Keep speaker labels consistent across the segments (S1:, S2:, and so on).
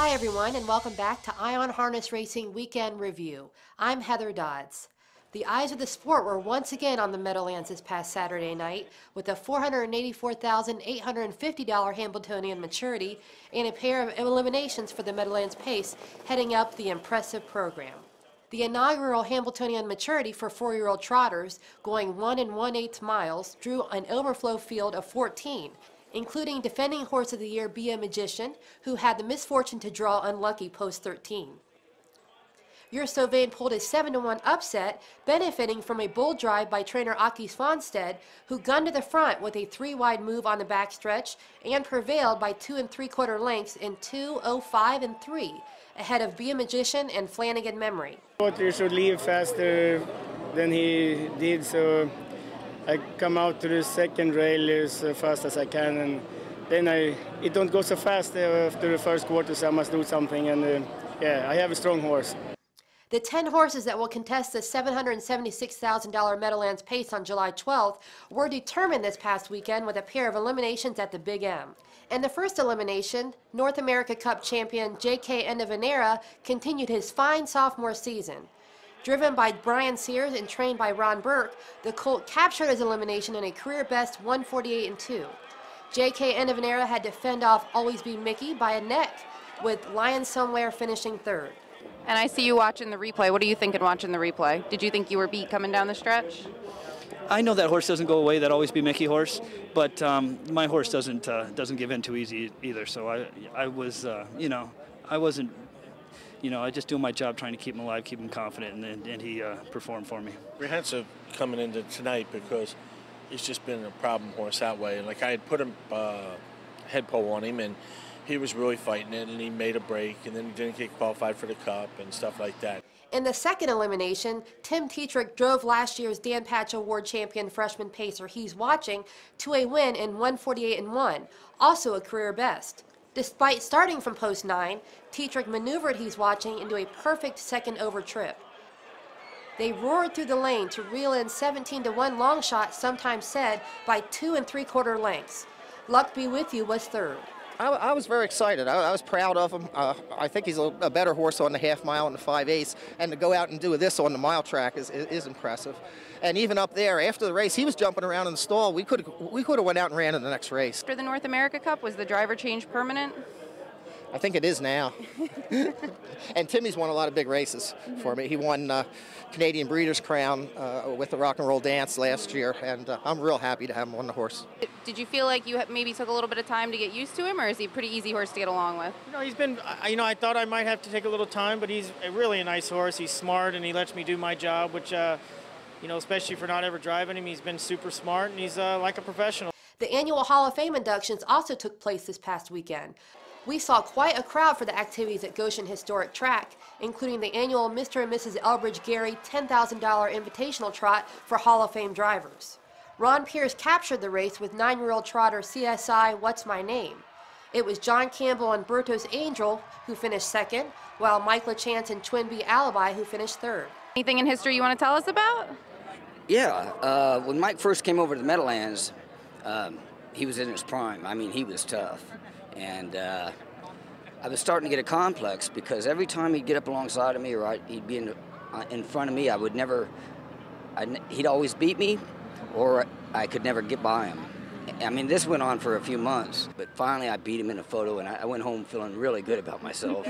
S1: Hi everyone, and welcome back to Ion Harness Racing Weekend Review. I'm Heather Dodds. The eyes of the sport were once again on the Meadowlands this past Saturday night with a $484,850 Hambletonian maturity and a pair of eliminations for the Meadowlands Pace heading up the impressive program. The inaugural Hambletonian maturity for 4-year-old trotters going 1 1/8 miles drew an overflow field of 14, including defending Horse of the Year Be a Magician, who had the misfortune to draw unlucky post 13. Your Sylvain pulled a 7-1 upset, benefiting from a bull drive by trainer Aki Svanstedt, who gunned to the front with a 3-wide move on the backstretch and prevailed by 2 3/4 lengths in 2:05 and 3, ahead of Be a Magician and Flanagan Memory.
S2: He should leave faster than he did, so I come out to the second rail as fast as I can, and then it don't go so fast after the first quarter, so I must do something, and yeah, I have a strong horse.
S1: The 10 horses that will contest the $776,000 Meadowlands Pace on July 12th were determined this past weekend with a pair of eliminations at the Big M. In the first elimination, North America Cup champion J.K. Endevenera continued his fine sophomore season. Driven by Brian Sears and trained by Ron Burke, the colt captured his elimination in a career-best 148 and 2. J.K. Endevenera had to fend off Always Be Mickey by a neck, with Lion Somewhere finishing third.
S3: And I see you watching the replay. What are you thinking watching the replay? Did you think you were beat coming down the stretch?
S4: I know that horse doesn't go away, that Always Be Mickey horse, but my horse doesn't give in too easy either. So I was, I wasn't, I just doing my job trying to keep him alive, keep him confident, and he performed for me.
S5: Apprehensive coming into tonight because he's just been a problem horse that way. Like I had put him head pole on him, and he was really fighting it, and he made a break, and then he didn't get qualified for the Cup and stuff like that.
S1: In the second elimination, Tim Tetrick drove last year's Dan Patch Award champion freshman pacer He's Watching to a win in 148 and 1, also a career best. Despite starting from post 9, Tetrick maneuvered He's Watching into a perfect second over trip. They roared through the lane to reel in 17-1 long shot, sometimes said, by 2 3/4 lengths. Luck Be With You was third.
S6: I was very excited. I was proud of him. I think he's a better horse on the half mile and the 5/8, and to go out and do this on the mile track is impressive. And even up there, after the race, he was jumping around in the stall. We could have went out and ran in the next race.
S3: After the North America Cup, was the driver change permanent?
S6: I think it is now. And Timmy's won a lot of big races for me. He won Canadian Breeders' Crown with the Rock and Roll Dance last year, and I'm real happy to have him on the horse.
S3: Did you feel like you maybe took a little bit of time to get used to him, or is he a pretty easy horse to get along with?
S2: He's been, I thought I might have to take a little time, but he's really a nice horse. He's smart, and he lets me do my job, which, especially for not ever driving him, he's been super smart, and he's like a professional.
S1: The annual Hall of Fame inductions also took place this past weekend. We saw quite a crowd for the activities at Goshen Historic Track, including the annual Mr. and Mrs. Elbridge Gary $10,000 invitational trot for Hall of Fame drivers. Ron Pierce captured the race with 9-year-old trotter CSI What's My Name. It was John Campbell and Berto's Angel who finished second, while Mike LaChance and Twin B Alibi who finished third.
S3: Anything in history you want to tell us about?
S7: Yeah, when Mike first came over to the Meadowlands, he was in his prime. I mean, he was tough. And I was starting to get a complex because every time he'd get up alongside of me or he'd be in front of me, he'd always beat me or I could never get by him. I mean, this went on for a few months, but finally I beat him in a photo, and I went home feeling really good about myself.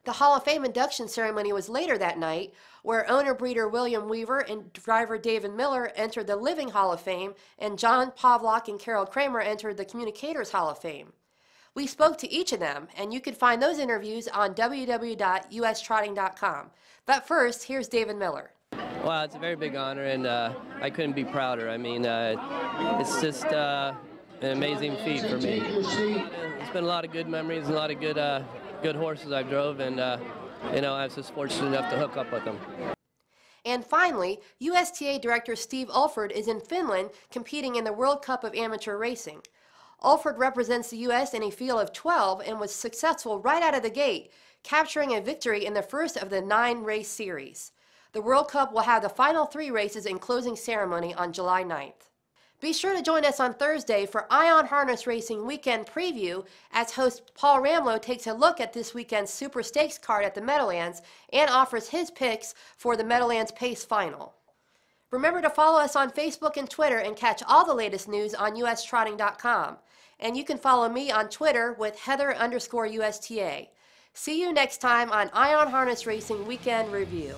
S1: The Hall of Fame induction ceremony was later that night, where owner-breeder William Weaver and driver David Miller entered the Living Hall of Fame, and John Pavlock and Carol Kramer entered the Communicators Hall of Fame. We spoke to each of them, and you can find those interviews on www.ustrotting.com. But first, here's David Miller.
S8: Well, it's a very big honor, and I couldn't be prouder. I mean, it's just an amazing feat for me. It's been a lot of good memories, a lot of good horses I've drove, and I was just fortunate enough to hook up with them.
S1: And finally, USTA Director Steve Ulford is in Finland competing in the World Cup of Amateur Racing. Ulford represents the U.S. in a field of 12 and was successful right out of the gate, capturing a victory in the first of the 9-race series. The World Cup will have the final 3 races and closing ceremony on July 9th. Be sure to join us on Thursday for Ion Harness Racing Weekend Preview as host Paul Ramlow takes a look at this weekend's Super Stakes card at the Meadowlands and offers his picks for the Meadowlands Pace Final. Remember to follow us on Facebook and Twitter and catch all the latest news on ustrotting.com. And you can follow me on Twitter with Heather_USTA. See you next time on Ion Harness Racing Weekend Review.